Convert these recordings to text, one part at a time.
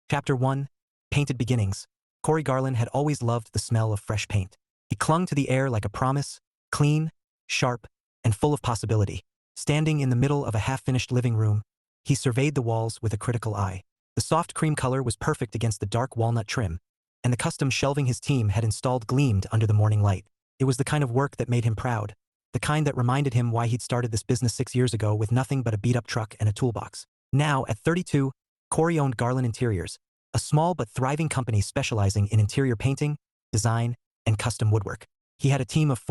Chapter 1. Painted Beginnings. Corey Garland had always loved the smell of fresh paint. He clung to the air like a promise, clean, sharp, and full of possibility. Standing in the middle of a half-finished living room, he surveyed the walls with a critical eye. The soft cream color was perfect against the dark walnut trim, and the custom shelving his team had installed gleamed under the morning light. It was the kind of work that made him proud, the kind that reminded him why he'd started this business 6 years ago with nothing but a beat-up truck and a toolbox. Now, at 32, Corey owned Garland Interiors, a small but thriving company specializing in interior painting, design, and custom woodwork. He had a team of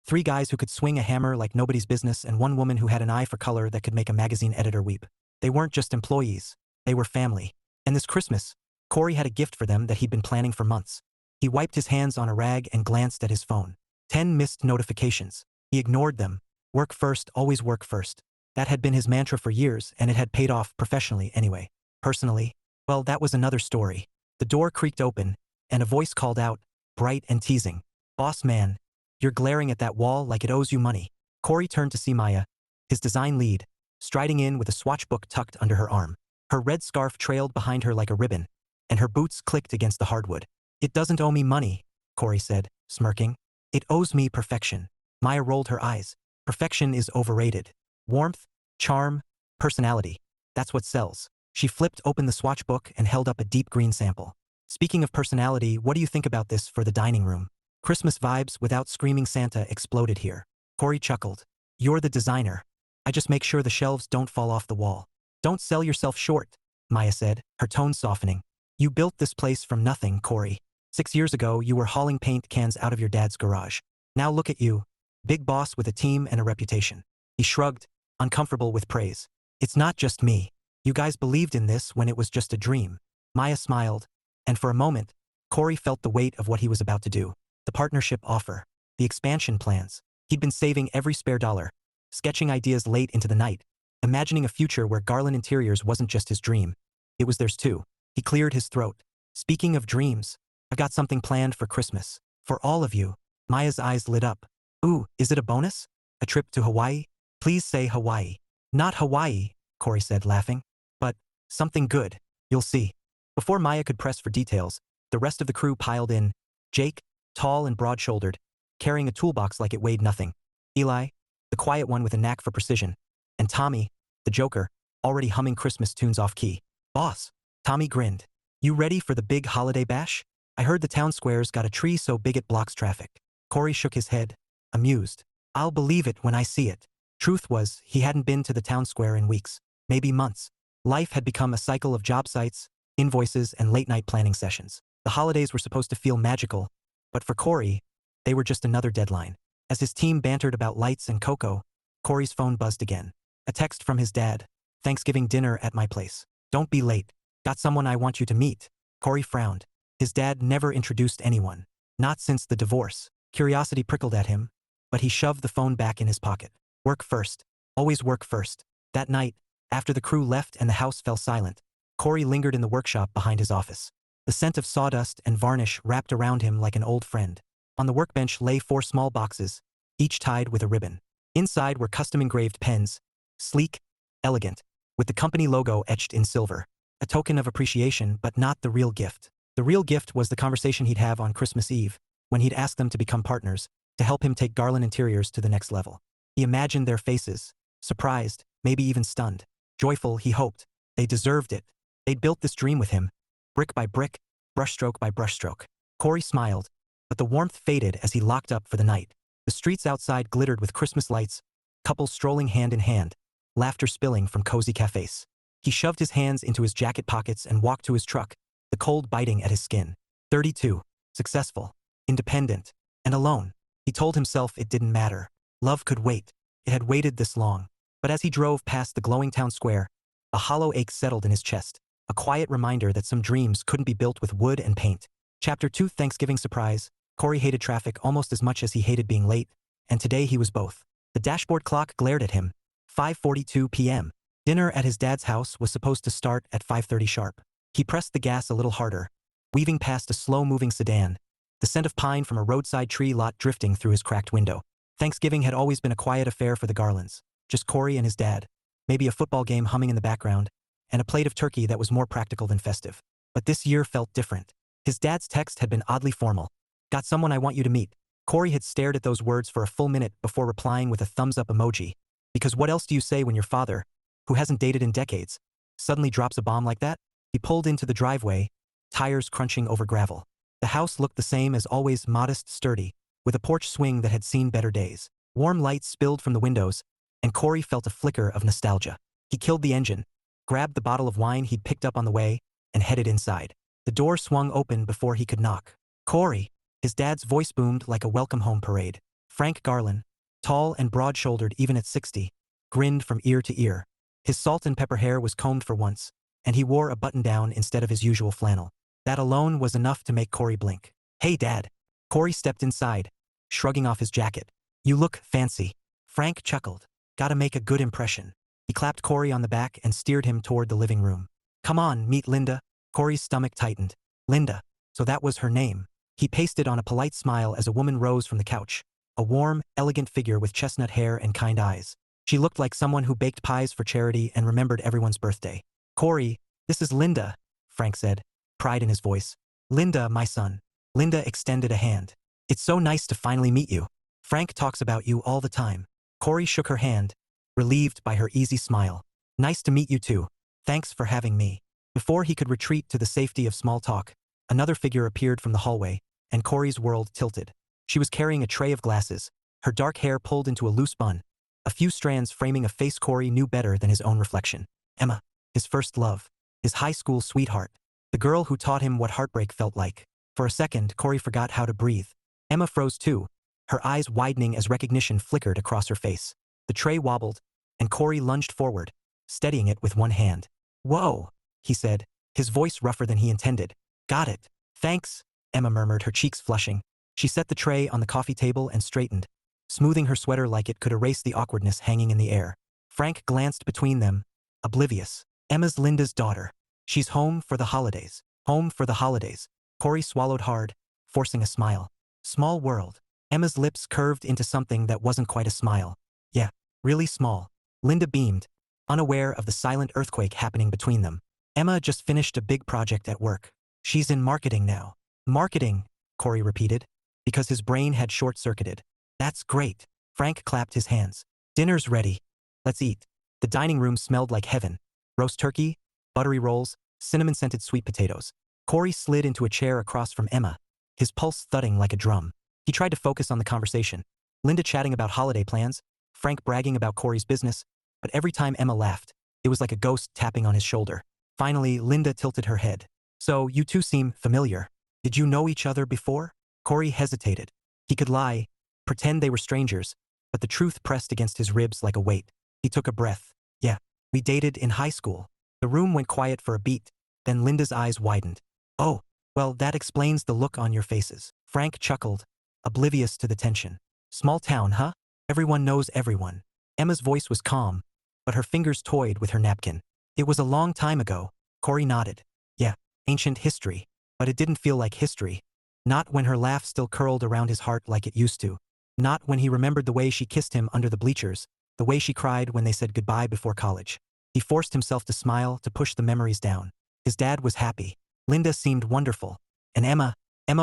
3 guys who could swing a hammer like nobody's business and 1 woman who had an eye for color that could make a magazine editor weep. They weren't just employees, they were family. And this Christmas, Corey had a gift for them that he'd been planning for months. He wiped his hands on a rag and glanced at his phone. 10 missed notifications. He ignored them. Work first, always work first. That had been his mantra for years, and it had paid off professionally anyway. Personally, well, that was another story. The door creaked open, and a voice called out, bright and teasing. "Boss man, you're glaring at that wall like it owes you money." Corey turned to see Maya, his design lead, striding in with a swatch book tucked under her arm. Her red scarf trailed behind her like a ribbon, and her boots clicked against the hardwood. "It doesn't owe me money," Corey said, smirking. "It owes me perfection." Maya rolled her eyes. Perfection is overrated. Warmth, charm, personality. That's what sells. She flipped open the swatch book and held up a deep green sample. "Speaking of personality, what do you think about this for the dining room?" Christmas vibes without screaming Santa exploded here. Corey chuckled. "You're the designer. I just make sure the shelves don't fall off the wall." "Don't sell yourself short," Maya said, her tone softening. "You built this place from nothing, Corey. 6 years ago, you were hauling paint cans out of your dad's garage. Now look at you. Big boss with a team and a reputation." He shrugged, uncomfortable with praise. "It's not just me. You guys believed in this when it was just a dream." Maya smiled, and for a moment, Corey felt the weight of what he was about to do. The partnership offer. The expansion plans. He'd been saving every spare dollar, sketching ideas late into the night, imagining a future where Garland Interiors wasn't just his dream. It was theirs too. He cleared his throat. "Speaking of dreams, I've got something planned for Christmas. For all of you." Maya's eyes lit up. "Ooh, is it a bonus? A trip to Hawaii? Please say Hawaii." "Not Hawaii," Corey said, laughing. "But something good. You'll see." Before Maya could press for details, the rest of the crew piled in. Jake, tall and broad-shouldered, carrying a toolbox like it weighed nothing. Eli, the quiet one with a knack for precision. And Tommy, the joker, already humming Christmas tunes off-key. "Boss." Tommy grinned. "You ready for the big holiday bash? I heard the town square's got a tree so big it blocks traffic." Corey shook his head, amused. "I'll believe it when I see it." Truth was, he hadn't been to the town square in weeks, maybe months. Life had become a cycle of job sites, invoices, and late-night planning sessions. The holidays were supposed to feel magical, but for Corey, they were just another deadline. As his team bantered about lights and cocoa, Corey's phone buzzed again. A text from his dad. "Thanksgiving dinner at my place. Don't be late. Got someone I want you to meet." Corey frowned. His dad never introduced anyone. Not since the divorce. Curiosity prickled at him, but he shoved the phone back in his pocket. Work first. Always work first. That night, after the crew left and the house fell silent, Corey lingered in the workshop behind his office. The scent of sawdust and varnish wrapped around him like an old friend. On the workbench lay 4 small boxes, each tied with a ribbon. Inside were custom-engraved pens, sleek, elegant, with the company logo etched in silver. A token of appreciation, but not the real gift. The real gift was the conversation he'd have on Christmas Eve, when he'd ask them to become partners, to help him take Garland Interiors to the next level. He imagined their faces, surprised, maybe even stunned. Joyful, he hoped. They deserved it. They'd built this dream with him, brick by brick, brushstroke by brushstroke. Corey smiled, but the warmth faded as he locked up for the night. The streets outside glittered with Christmas lights, couples strolling hand in hand, laughter spilling from cozy cafes. He shoved his hands into his jacket pockets and walked to his truck, the cold biting at his skin. 32. Successful. Independent. And alone. He told himself it didn't matter. Love could wait. It had waited this long. But as he drove past the glowing town square, a hollow ache settled in his chest, a quiet reminder that some dreams couldn't be built with wood and paint. Chapter 2. Thanksgiving Surprise. Corey hated traffic almost as much as he hated being late, and today he was both. The dashboard clock glared at him. 5:42 p.m. Dinner at his dad's house was supposed to start at 5:30 sharp. He pressed the gas a little harder, weaving past a slow-moving sedan, the scent of pine from a roadside tree lot drifting through his cracked window. Thanksgiving had always been a quiet affair for the Garlands. Just Corey and his dad, maybe a football game humming in the background, and a plate of turkey that was more practical than festive. But this year felt different. His dad's text had been oddly formal. Got someone I want you to meet. Corey had stared at those words for a full minute before replying with a thumbs-up emoji. Because what else do you say when your father, who hasn't dated in decades, suddenly drops a bomb like that? He pulled into the driveway, tires crunching over gravel. The house looked the same as always, modest, sturdy, with a porch swing that had seen better days. Warm light spilled from the windows, and Corey felt a flicker of nostalgia. He killed the engine, grabbed the bottle of wine he'd picked up on the way, and headed inside. The door swung open before he could knock. Corey! His dad's voice boomed like a welcome home parade. Frank Garland, tall and broad-shouldered even at 60, grinned from ear to ear. His salt and pepper hair was combed for once, and he wore a button-down instead of his usual flannel. That alone was enough to make Corey blink. Hey, Dad. Corey stepped inside, shrugging off his jacket. You look fancy. Frank chuckled. Gotta make a good impression. He clapped Corey on the back and steered him toward the living room. Come on, meet Linda. Corey's stomach tightened. Linda. So that was her name. He pasted on a polite smile as a woman rose from the couch. A warm, elegant figure with chestnut hair and kind eyes. She looked like someone who baked pies for charity and remembered everyone's birthday. Corey, this is Linda, Frank said, pride in his voice. Linda, my son. Linda extended a hand. It's so nice to finally meet you. Frank talks about you all the time. Corey shook her hand, relieved by her easy smile. Nice to meet you too. Thanks for having me. Before he could retreat to the safety of small talk, another figure appeared from the hallway, and Corey's world tilted. She was carrying a tray of glasses, her dark hair pulled into a loose bun, a few strands framing a face Corey knew better than his own reflection. Emma, his first love, his high school sweetheart, the girl who taught him what heartbreak felt like. For a second, Corey forgot how to breathe. Emma froze too, her eyes widening as recognition flickered across her face. The tray wobbled, and Corey lunged forward, steadying it with one hand. Whoa, he said, his voice rougher than he intended. Got it. Thanks, Emma murmured, her cheeks flushing. She set the tray on the coffee table and straightened, smoothing her sweater like it could erase the awkwardness hanging in the air. Frank glanced between them, oblivious. Emma's Linda's daughter. She's home for the holidays. Home for the holidays. Corey swallowed hard, forcing a smile. Small world. Emma's lips curved into something that wasn't quite a smile. Yeah, really small. Linda beamed, unaware of the silent earthquake happening between them. Emma just finished a big project at work. She's in marketing now. Marketing, Corey repeated, because his brain had short-circuited. That's great. Frank clapped his hands. Dinner's ready. Let's eat. The dining room smelled like heaven. Roast turkey, buttery rolls, cinnamon-scented sweet potatoes. Corey slid into a chair across from Emma, his pulse thudding like a drum. He tried to focus on the conversation. Linda chatting about holiday plans, Frank bragging about Corey's business, but every time Emma laughed, it was like a ghost tapping on his shoulder. Finally, Linda tilted her head. So, you two seem familiar. Did you know each other before? Corey hesitated. He could lie, pretend they were strangers, but the truth pressed against his ribs like a weight. He took a breath. Yeah, we dated in high school. The room went quiet for a beat, then Linda's eyes widened. Oh, well, that explains the look on your faces. Frank chuckled, oblivious to the tension. Small town, huh? Everyone knows everyone. Emma's voice was calm, but her fingers toyed with her napkin. It was a long time ago. Corey nodded. Yeah, ancient history. But it didn't feel like history. Not when her laugh still curled around his heart like it used to. Not when he remembered the way she kissed him under the bleachers, the way she cried when they said goodbye before college. He forced himself to smile, to push the memories down. His dad was happy. Linda seemed wonderful. And Emma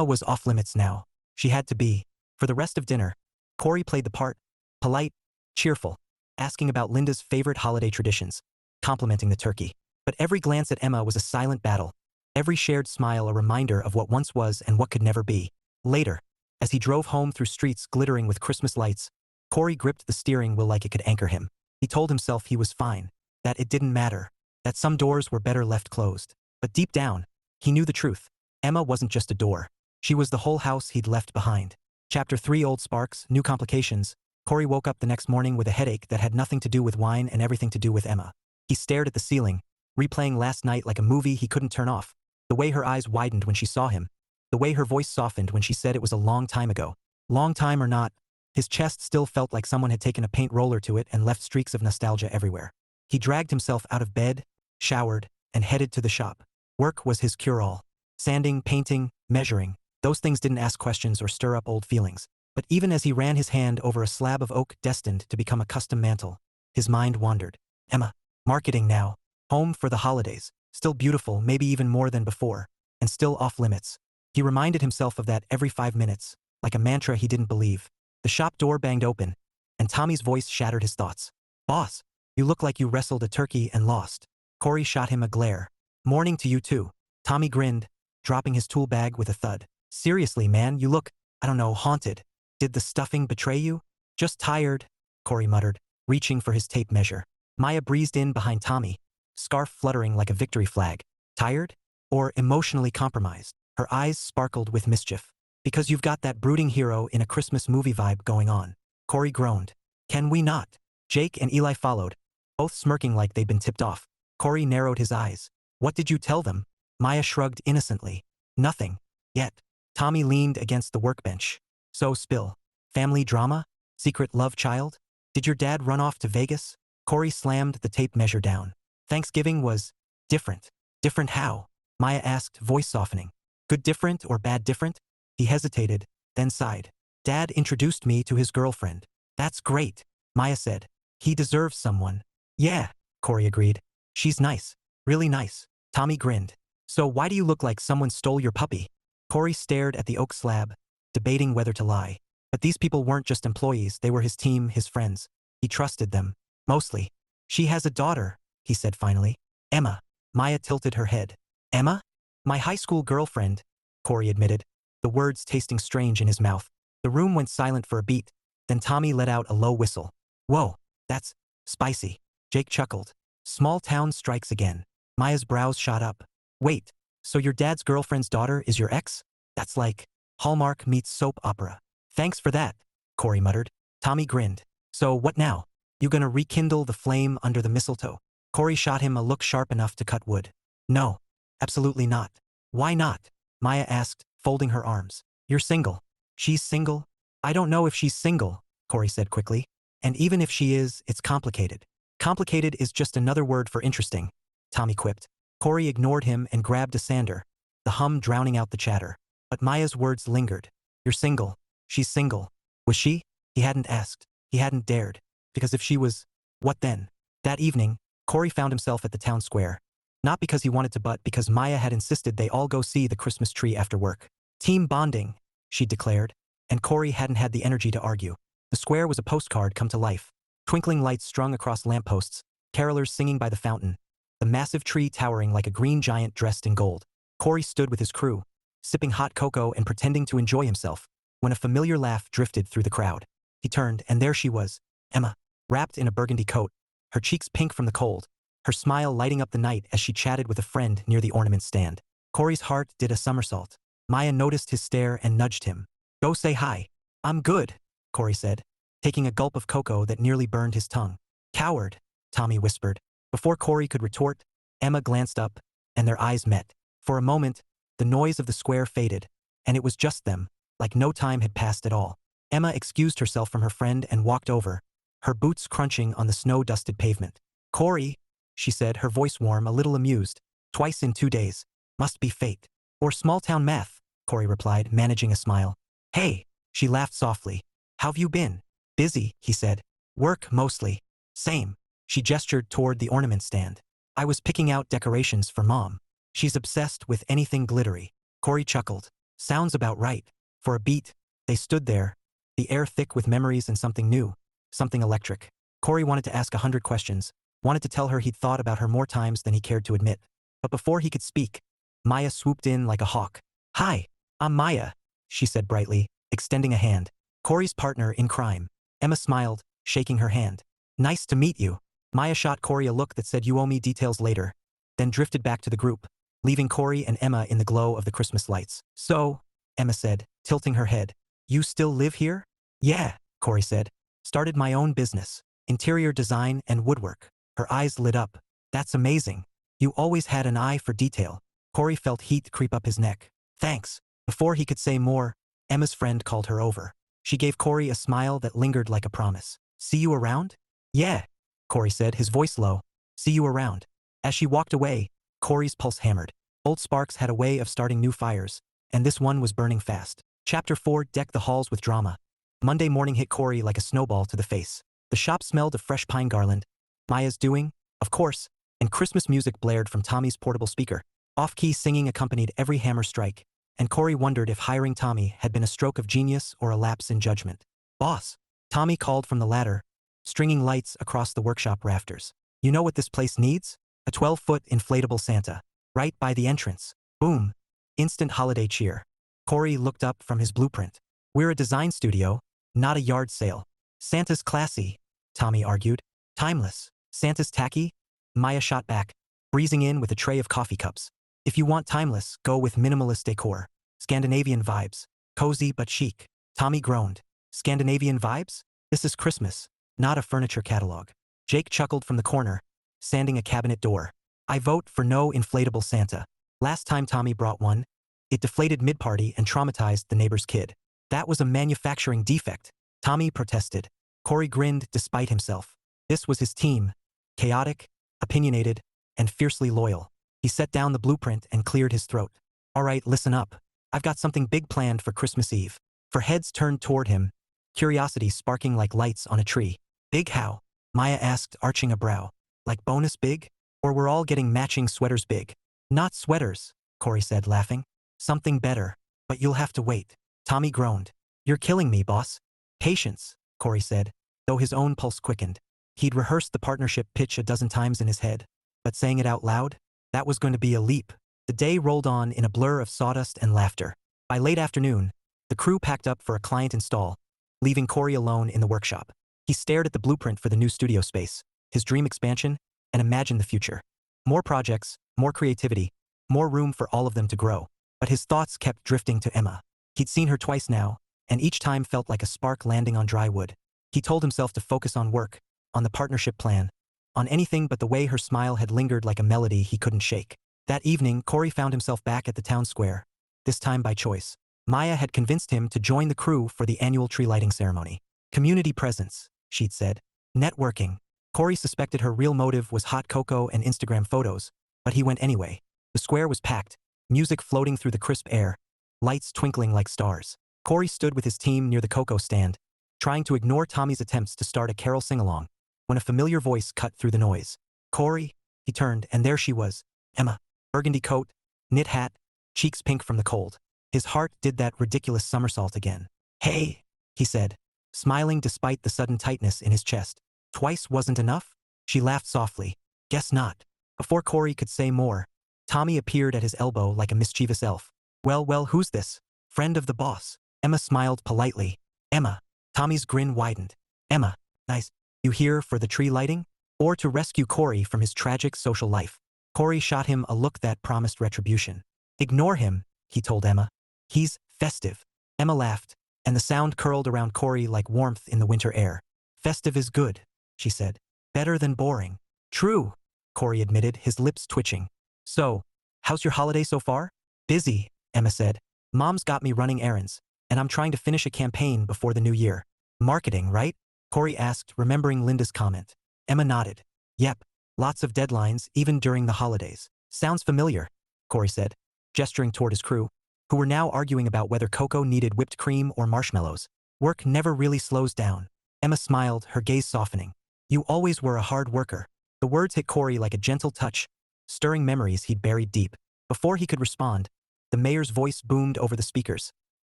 was off limits now. She had to be. For the rest of dinner, Corey played the part, polite, cheerful, asking about Linda's favorite holiday traditions, complimenting the turkey. But every glance at Emma was a silent battle. Every shared smile a reminder of what once was and what could never be. Later, as he drove home through streets glittering with Christmas lights, Corey gripped the steering wheel like it could anchor him. He told himself he was fine, that it didn't matter, that some doors were better left closed. But deep down, he knew the truth. Emma wasn't just a door. She was the whole house he'd left behind. Chapter 3: Old Sparks, New Complications. Corey woke up the next morning with a headache that had nothing to do with wine and everything to do with Emma. He stared at the ceiling, replaying last night like a movie he couldn't turn off. The way her eyes widened when she saw him. The way her voice softened when she said it was a long time ago. Long time or not, his chest still felt like someone had taken a paint roller to it and left streaks of nostalgia everywhere. He dragged himself out of bed, showered, and headed to the shop. Work was his cure-all. Sanding, painting, measuring. Those things didn't ask questions or stir up old feelings. But even as he ran his hand over a slab of oak destined to become a custom mantle, his mind wandered. Emma. Marketing now. Home for the holidays. Still beautiful, maybe even more than before, and still off limits. He reminded himself of that every 5 minutes, like a mantra he didn't believe. The shop door banged open, and Tommy's voice shattered his thoughts. "Boss, you look like you wrestled a turkey and lost." Corey shot him a glare. "Morning to you too." Tommy grinned, dropping his tool bag with a thud. "Seriously, man, you look, I don't know, haunted. Did the stuffing betray you?" "Just tired," Corey muttered, reaching for his tape measure. Maya breezed in behind Tommy, scarf fluttering like a victory flag. "Tired? Or emotionally compromised?" Her eyes sparkled with mischief. "Because you've got that brooding hero in a Christmas movie vibe going on." Corey groaned. "Can we not?" Jake and Eli followed, both smirking like they'd been tipped off. Corey narrowed his eyes. "What did you tell them?" Maya shrugged innocently. "Nothing. Yet." Tommy leaned against the workbench. "So spill. Family drama? Secret love child? Did your dad run off to Vegas?" Corey slammed the tape measure down. "Thanksgiving was different." "Different how?" Maya asked, voice softening. "Good different or bad different?" He hesitated, then sighed. "Dad introduced me to his girlfriend." "That's great," Maya said. "He deserves someone." "Yeah," Corey agreed. "She's nice. Really nice." Tommy grinned. "So why do you look like someone stole your puppy?" Corey stared at the oak slab, debating whether to lie. But these people weren't just employees, they were his team, his friends. He trusted them. Mostly. "She has a daughter," he said finally. "Emma." Maya tilted her head. "Emma?" "My high school girlfriend," Corey admitted, the words tasting strange in his mouth. The room went silent for a beat, then Tommy let out a low whistle. "Whoa, that's spicy." Jake chuckled. "Small town strikes again." Maya's brows shot up. "Wait, so your dad's girlfriend's daughter is your ex? That's like Hallmark meets soap opera." "Thanks for that," Corey muttered. Tommy grinned. "So what now? You gonna rekindle the flame under the mistletoe?" Corey shot him a look sharp enough to cut wood. "No, absolutely not." "Why not?" Maya asked, folding her arms. "You're single." "She's single?" "I don't know if she's single," Corey said quickly. "And even if she is, it's complicated." "Complicated is just another word for interesting," Tommy quipped. Corey ignored him and grabbed a sander, the hum drowning out the chatter. But Maya's words lingered. "You're single. She's single." Was she? He hadn't asked. He hadn't dared. Because if she was, what then? That evening, Corey found himself at the town square. Not because he wanted to, but because Maya had insisted they all go see the Christmas tree after work. Team bonding, she declared, and Corey hadn't had the energy to argue. The square was a postcard come to life. Twinkling lights strung across lampposts, carolers singing by the fountain, the massive tree towering like a green giant dressed in gold. Corey stood with his crew, sipping hot cocoa and pretending to enjoy himself, when a familiar laugh drifted through the crowd. He turned, and there she was, Emma, wrapped in a burgundy coat, her cheeks pink from the cold, her smile lighting up the night as she chatted with a friend near the ornament stand. Corey's heart did a somersault. Maya noticed his stare and nudged him. "Go say hi." "I'm good," Corey said, taking a gulp of cocoa that nearly burned his tongue. "Coward," Tommy whispered. Before Corey could retort, Emma glanced up, and their eyes met. For a moment, the noise of the square faded, and it was just them, like no time had passed at all. Emma excused herself from her friend and walked over, her boots crunching on the snow-dusted pavement. "Corey," she said, her voice warm, a little amused. "Twice in 2 days. Must be fate." "Or small-town math," Corey replied, managing a smile. "Hey," she laughed softly. "How've you been?" "Busy," he said. "Work, mostly." "Same." She gestured toward the ornament stand. "I was picking out decorations for Mom. She's obsessed with anything glittery." Corey chuckled. "Sounds about right." For a beat, they stood there, the air thick with memories and something new, something electric. Corey wanted to ask 100 questions, wanted to tell her he'd thought about her more times than he cared to admit. But before he could speak, Maya swooped in like a hawk. "Hi, I'm Maya," she said brightly, extending a hand. Corey's partner in crime. Emma smiled, shaking her hand. "Nice to meet you." Maya shot Corey a look that said, "You owe me details later," then drifted back to the group, leaving Corey and Emma in the glow of the Christmas lights. "So," Emma said, tilting her head, "you still live here?" "Yeah," Corey said. "Started my own business, interior design and woodwork." Her eyes lit up. "That's amazing. You always had an eye for detail." Corey felt heat creep up his neck. "Thanks." Before he could say more, Emma's friend called her over. She gave Corey a smile that lingered like a promise. "See you around?" "Yeah," Corey said, his voice low. "See you around." As she walked away, Corey's pulse hammered. Old sparks had a way of starting new fires, and this one was burning fast. Chapter 4 Deck the halls with drama. Monday morning hit Corey like a snowball to the face. The shop smelled of fresh pine garland. Maya's doing? Of course. and Christmas music blared from Tommy's portable speaker. Off-key singing accompanied every hammer strike, and Corey wondered if hiring Tommy had been a stroke of genius or a lapse in judgment. "Boss," Tommy called from the ladder, stringing lights across the workshop rafters. "You know what this place needs? A 12-foot inflatable Santa. Right by the entrance." Boom. Instant holiday cheer. Corey looked up from his blueprint. "We're a design studio, not a yard sale." "Santa's classy," Tommy argued. "Timeless." "Santa's tacky?" Maya shot back, breezing in with a tray of coffee cups. "If you want timeless, go with minimalist decor. Scandinavian vibes. Cozy but chic." Tommy groaned. "Scandinavian vibes? This is Christmas, not a furniture catalog." Jake chuckled from the corner, sanding a cabinet door. "I vote for no inflatable Santa. Last time Tommy brought one, it deflated mid-party and traumatized the neighbor's kid. That was a manufacturing defect." Tommy protested. Corey grinned despite himself. This was his team. Chaotic, opinionated, and fiercely loyal. He set down the blueprint and cleared his throat. "All right, listen up. I've got something big planned for Christmas Eve." For heads turned toward him, curiosity sparking like lights on a tree. "Big how?" Maya asked, arching a brow. "Like bonus big? Or we're all getting matching sweaters big?" "Not sweaters," Corey said, laughing. "Something better. But you'll have to wait." Tommy groaned. "You're killing me, boss." "Patience," Corey said, though his own pulse quickened. He'd rehearsed the partnership pitch a dozen times in his head, but saying it out loud? That was going to be a leap. The day rolled on in a blur of sawdust and laughter. By late afternoon, the crew packed up for a client install, leaving Corey alone in the workshop. He stared at the blueprint for the new studio space, his dream expansion, and imagined the future. More projects, more creativity, more room for all of them to grow. But his thoughts kept drifting to Emma. He'd seen her twice now, and each time felt like a spark landing on dry wood. He told himself to focus on work, on the partnership plan, on anything but the way her smile had lingered like a melody he couldn't shake. That evening, Corey found himself back at the town square, this time by choice. Maya had convinced him to join the crew for the annual tree lighting ceremony. Community presence, she'd said. Networking. Corey suspected her real motive was hot cocoa and Instagram photos, but he went anyway. The square was packed, music floating through the crisp air, lights twinkling like stars. Corey stood with his team near the cocoa stand, trying to ignore Tommy's attempts to start a carol sing-along, when a familiar voice cut through the noise. "Corey?" He turned, and there she was. Emma. Burgundy coat, knit hat, cheeks pink from the cold. His heart did that ridiculous somersault again. "Hey," he said, smiling despite the sudden tightness in his chest. "Twice wasn't enough?" She laughed softly. "Guess not." Before Corey could say more, Tommy appeared at his elbow like a mischievous elf. Well, who's this?" "Friend of the boss." Emma smiled politely. "Emma." Tommy's grin widened. "Emma, nice. You here for the tree lighting? Or to rescue Corey from his tragic social life?" Corey shot him a look that promised retribution. "Ignore him," he told Emma. "He's festive." Emma laughed, and the sound curled around Corey like warmth in the winter air. "Festive is good," she said. "Better than boring." "True," Corey admitted, his lips twitching. "So, how's your holiday so far?" "Busy," Emma said. "Mom's got me running errands, and I'm trying to finish a campaign before the new year." "Marketing, right?" Corey asked, remembering Linda's comment. Emma nodded. "Yep, lots of deadlines, even during the holidays." "Sounds familiar," Corey said, gesturing toward his crew, who were now arguing about whether cocoa needed whipped cream or marshmallows. "Work never really slows down." Emma smiled, her gaze softening. "You always were a hard worker." The words hit Corey like a gentle touch, stirring memories he'd buried deep. Before he could respond, the mayor's voice boomed over the speakers,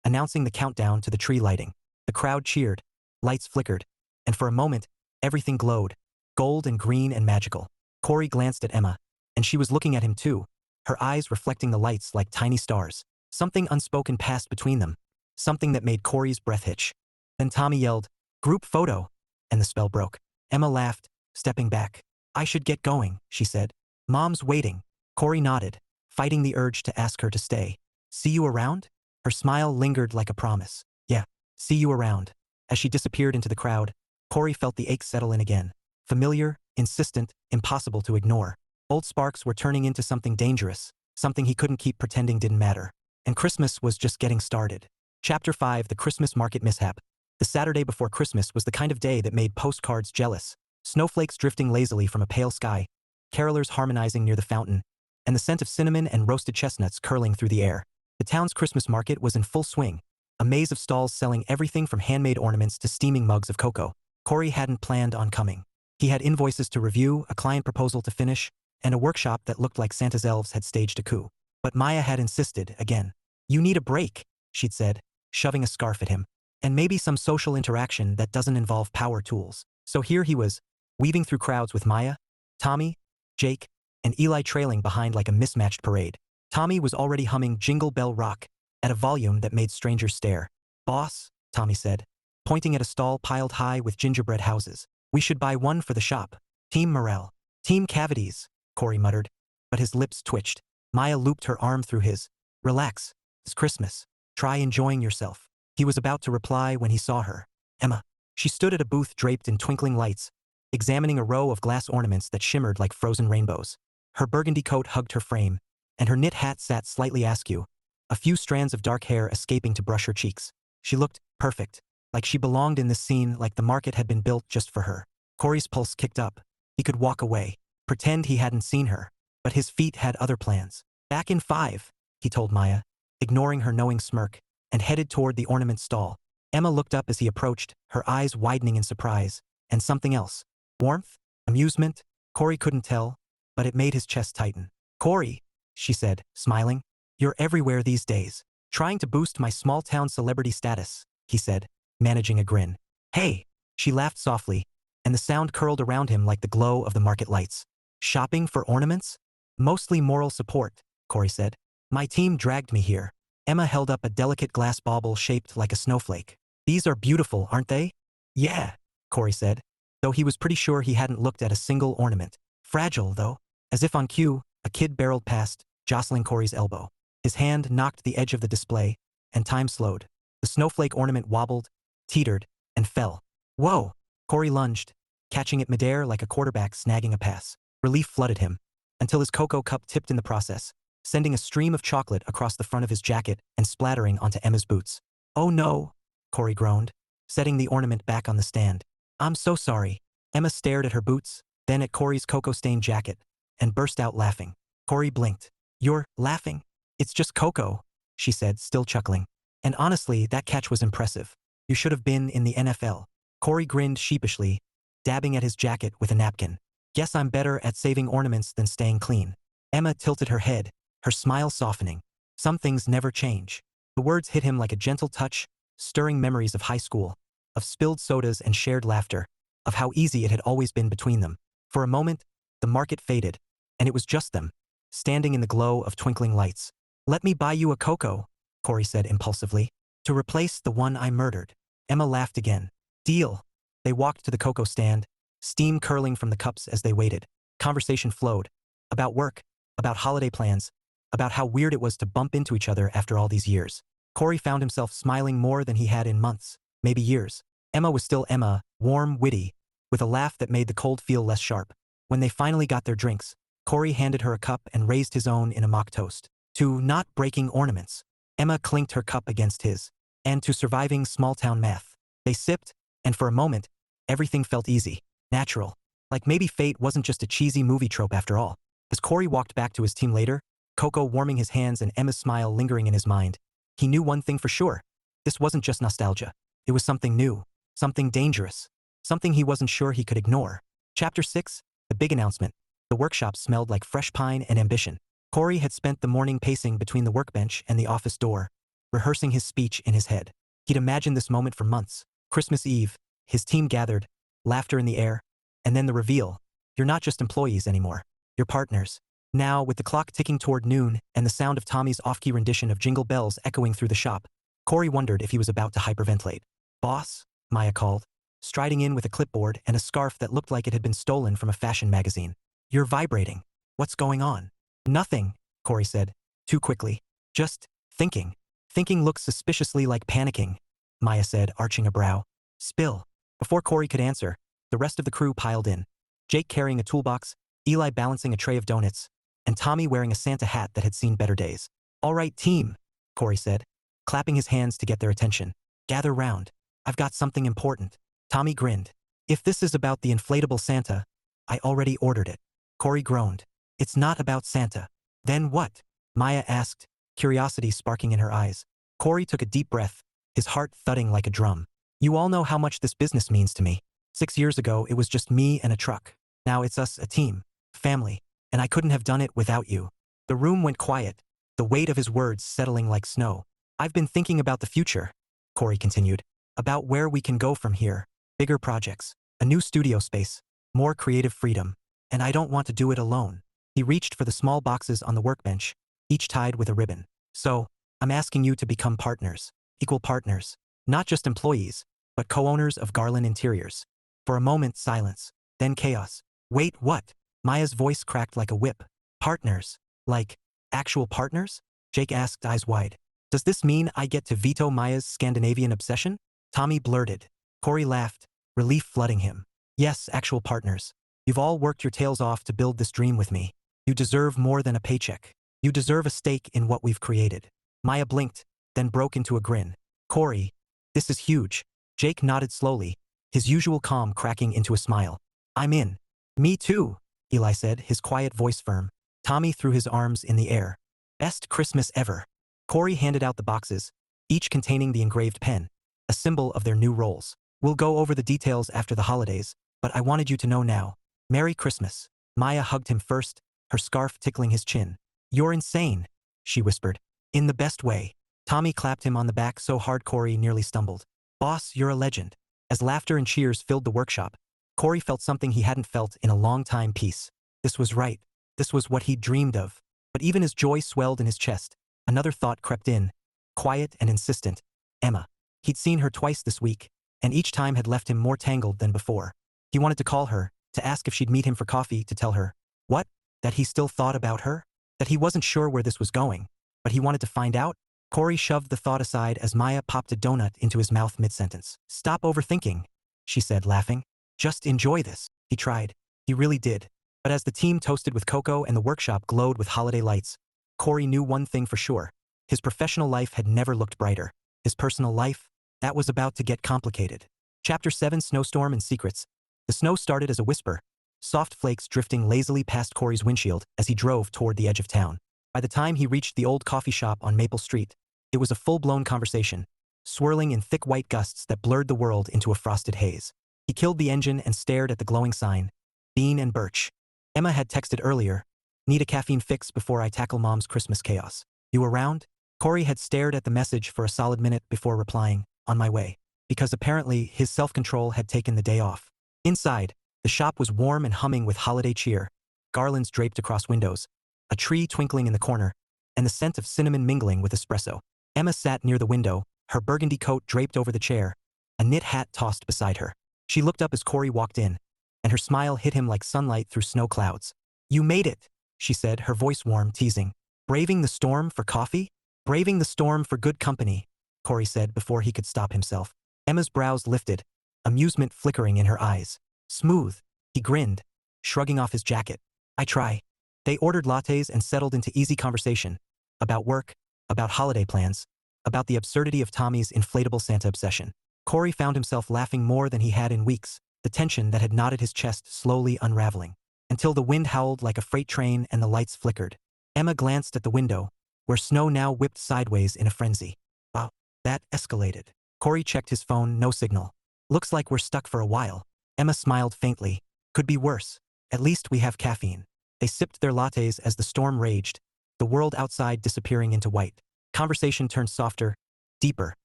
announcing the countdown to the tree lighting. The crowd cheered, lights flickered, and for a moment, everything glowed, gold and green and magical. Corey glanced at Emma, and she was looking at him too, her eyes reflecting the lights like tiny stars. Something unspoken passed between them, something that made Corey's breath hitch. Then Tommy yelled, "Group photo," and the spell broke. Emma laughed, stepping back. "I should get going," she said. "Mom's waiting." Corey nodded, fighting the urge to ask her to stay. "See you around?" Her smile lingered like a promise. "Yeah, see you around." As she disappeared into the crowd, Corey felt the ache settle in again. Familiar, insistent, impossible to ignore. Old sparks were turning into something dangerous, something he couldn't keep pretending didn't matter. And Christmas was just getting started. Chapter 5: The Christmas Market Mishap. The Saturday before Christmas was the kind of day that made postcards jealous. Snowflakes drifting lazily from a pale sky, carolers harmonizing near the fountain, and the scent of cinnamon and roasted chestnuts curling through the air. The town's Christmas market was in full swing, a maze of stalls selling everything from handmade ornaments to steaming mugs of cocoa. Corey hadn't planned on coming. He had invoices to review, a client proposal to finish, and a workshop that looked like Santa's elves had staged a coup. But Maya had insisted, again. You need a break, she'd said, shoving a scarf at him. And maybe some social interaction that doesn't involve power tools. So here he was, weaving through crowds with Maya, Tommy, Jake, and Eli trailing behind like a mismatched parade. Tommy was already humming Jingle Bell Rock at a volume that made strangers stare. Boss, Tommy said, pointing at a stall piled high with gingerbread houses. We should buy one for the shop. Team morale. Team cavities, Corey muttered, but his lips twitched. Maya looped her arm through his. Relax. It's Christmas. Try enjoying yourself. He was about to reply when he saw her. Emma. She stood at a booth draped in twinkling lights, examining a row of glass ornaments that shimmered like frozen rainbows. Her burgundy coat hugged her frame, and her knit hat sat slightly askew, a few strands of dark hair escaping to brush her cheeks. She looked perfect, like she belonged in this scene, like the market had been built just for her. Corey's pulse kicked up. He could walk away, pretend he hadn't seen her, but his feet had other plans. Back in 5, he told Maya, ignoring her knowing smirk, and headed toward the ornament stall. Emma looked up as he approached, her eyes widening in surprise, and something else. Warmth? Amusement? Corey couldn't tell, but it made his chest tighten. Corey, she said, smiling, you're everywhere these days. Trying to boost my small-town celebrity status, he said, managing a grin. Hey, she laughed softly, and the sound curled around him like the glow of the market lights. Shopping for ornaments? Mostly moral support, Corey said. My team dragged me here. Emma held up a delicate glass bauble shaped like a snowflake. These are beautiful, aren't they? Yeah, Corey said, though he was pretty sure he hadn't looked at a single ornament. Fragile, though. As if on cue, a kid barreled past, jostling Corey's elbow. His hand knocked the edge of the display, and time slowed. The snowflake ornament wobbled, teetered, and fell. Whoa! Corey lunged, catching it midair like a quarterback snagging a pass. Relief flooded him, until his cocoa cup tipped in the process, sending a stream of chocolate across the front of his jacket and splattering onto Emma's boots. Oh no, Corey groaned, setting the ornament back on the stand. I'm so sorry. Emma stared at her boots, then at Corey's cocoa-stained jacket, and burst out laughing. Corey blinked. You're laughing? It's just cocoa, she said, still chuckling. And honestly, that catch was impressive. You should have been in the NFL. Corey grinned sheepishly, dabbing at his jacket with a napkin. Guess I'm better at saving ornaments than staying clean. Emma tilted her head, her smile softening. Some things never change. The words hit him like a gentle touch, stirring memories of high school, of spilled sodas and shared laughter, of how easy it had always been between them. For a moment, the market faded, and it was just them, standing in the glow of twinkling lights. Let me buy you a cocoa, Corey said impulsively, to replace the one I murdered. Emma laughed again. Deal. They walked to the cocoa stand, steam curling from the cups as they waited. Conversation flowed. About work, about holiday plans, about how weird it was to bump into each other after all these years. Corey found himself smiling more than he had in months, maybe years. Emma was still Emma, warm, witty, with a laugh that made the cold feel less sharp. When they finally got their drinks, Corey handed her a cup and raised his own in a mock toast. To not breaking ornaments. Emma clinked her cup against his. And to surviving small-town math. They sipped, and for a moment, everything felt easy, natural. Like maybe fate wasn't just a cheesy movie trope after all. As Corey walked back to his team later, cocoa warming his hands and Emma's smile lingering in his mind, he knew one thing for sure. This wasn't just nostalgia. It was something new, something dangerous, something he wasn't sure he could ignore. Chapter 6, the big announcement. The workshop smelled like fresh pine and ambition. Corey had spent the morning pacing between the workbench and the office door, rehearsing his speech in his head. He'd imagined this moment for months. Christmas Eve, his team gathered, laughter in the air, and then the reveal. You're not just employees anymore. You're partners. Now, with the clock ticking toward noon and the sound of Tommy's off-key rendition of Jingle Bells echoing through the shop, Corey wondered if he was about to hyperventilate. Boss, Maya called, striding in with a clipboard and a scarf that looked like it had been stolen from a fashion magazine. You're vibrating. What's going on? Nothing, Corey said, too quickly. Just thinking. Thinking looks suspiciously like panicking, Maya said, arching a brow. Spill. Before Corey could answer, the rest of the crew piled in. Jake carrying a toolbox, Eli balancing a tray of donuts, and Tommy wearing a Santa hat that had seen better days. All right, team, Corey said, clapping his hands to get their attention. Gather round. I've got something important. Tommy grinned. If this is about the inflatable Santa, I already ordered it. Corey groaned. It's not about Santa. Then what? Maya asked, curiosity sparking in her eyes. Corey took a deep breath, his heart thudding like a drum. You all know how much this business means to me. 6 years ago, it was just me and a truck. Now it's us, a team, family. and I couldn't have done it without you. The room went quiet, the weight of his words settling like snow. I've been thinking about the future, Corey continued, about where we can go from here. Bigger projects, a new studio space, more creative freedom, and I don't want to do it alone. He reached for the small boxes on the workbench, each tied with a ribbon. So, I'm asking you to become partners, equal partners, not just employees, but co-owners of Garland Interiors. For a moment, silence, then chaos. Wait, what? Maya's voice cracked like a whip. Partners? Like, actual partners? Jake asked, eyes wide. Does this mean I get to veto Maya's Scandinavian obsession? Tommy blurted. Corey laughed, relief flooding him. Yes, actual partners. You've all worked your tails off to build this dream with me. You deserve more than a paycheck. You deserve a stake in what we've created. Maya blinked, then broke into a grin. Corey, this is huge. Jake nodded slowly, his usual calm cracking into a smile. I'm in. Me too, Eli said, his quiet voice firm. Tommy threw his arms in the air. Best Christmas ever. Corey handed out the boxes, each containing the engraved pen, a symbol of their new roles. We'll go over the details after the holidays, but I wanted you to know now. Merry Christmas. Maya hugged him first, her scarf tickling his chin. You're insane, she whispered. In the best way. Tommy clapped him on the back so hard Corey nearly stumbled. Boss, you're a legend. As laughter and cheers filled the workshop, Corey felt something he hadn't felt in a long time. Peace. This was right. This was what he'd dreamed of. But even as joy swelled in his chest, another thought crept in, quiet and insistent. Emma. He'd seen her twice this week, and each time had left him more tangled than before. He wanted to call her, to ask if she'd meet him for coffee, to tell her. What? That he still thought about her? That he wasn't sure where this was going, but he wanted to find out? Corey shoved the thought aside as Maya popped a donut into his mouth mid-sentence. Stop overthinking, she said, laughing. Just enjoy this. He tried. He really did. But as the team toasted with cocoa and the workshop glowed with holiday lights, Corey knew one thing for sure. His professional life had never looked brighter. His personal life, that was about to get complicated. Chapter 7, Snowstorm and Secrets. The snow started as a whisper, soft flakes drifting lazily past Corey's windshield as he drove toward the edge of town. By the time he reached the old coffee shop on Maple Street, it was a full-blown conversation, swirling in thick white gusts that blurred the world into a frosted haze. He killed the engine and stared at the glowing sign, Bean and Birch. Emma had texted earlier, need a caffeine fix before I tackle Mom's Christmas chaos. You around? Corey had stared at the message for a solid minute before replying, on my way, because apparently his self-control had taken the day off. Inside, the shop was warm and humming with holiday cheer, garlands draped across windows, a tree twinkling in the corner, and the scent of cinnamon mingling with espresso. Emma sat near the window, her burgundy coat draped over the chair, a knit hat tossed beside her. She looked up as Corey walked in, and her smile hit him like sunlight through snow clouds. You made it, she said, her voice warm, teasing. Braving the storm for coffee? Braving the storm for good company, Corey said before he could stop himself. Emma's brows lifted, amusement flickering in her eyes. Smooth, he grinned, shrugging off his jacket. I try. They ordered lattes and settled into easy conversation. About work, about holiday plans, about the absurdity of Tommy's inflatable Santa obsession. Corey found himself laughing more than he had in weeks, the tension that had knotted his chest slowly unraveling. Until the wind howled like a freight train and the lights flickered. Emma glanced at the window, where snow now whipped sideways in a frenzy. Wow, that escalated. Corey checked his phone, no signal. Looks like we're stuck for a while. Emma smiled faintly. Could be worse. At least we have caffeine. They sipped their lattes as the storm raged, the world outside disappearing into white. Conversation turned softer, deeper.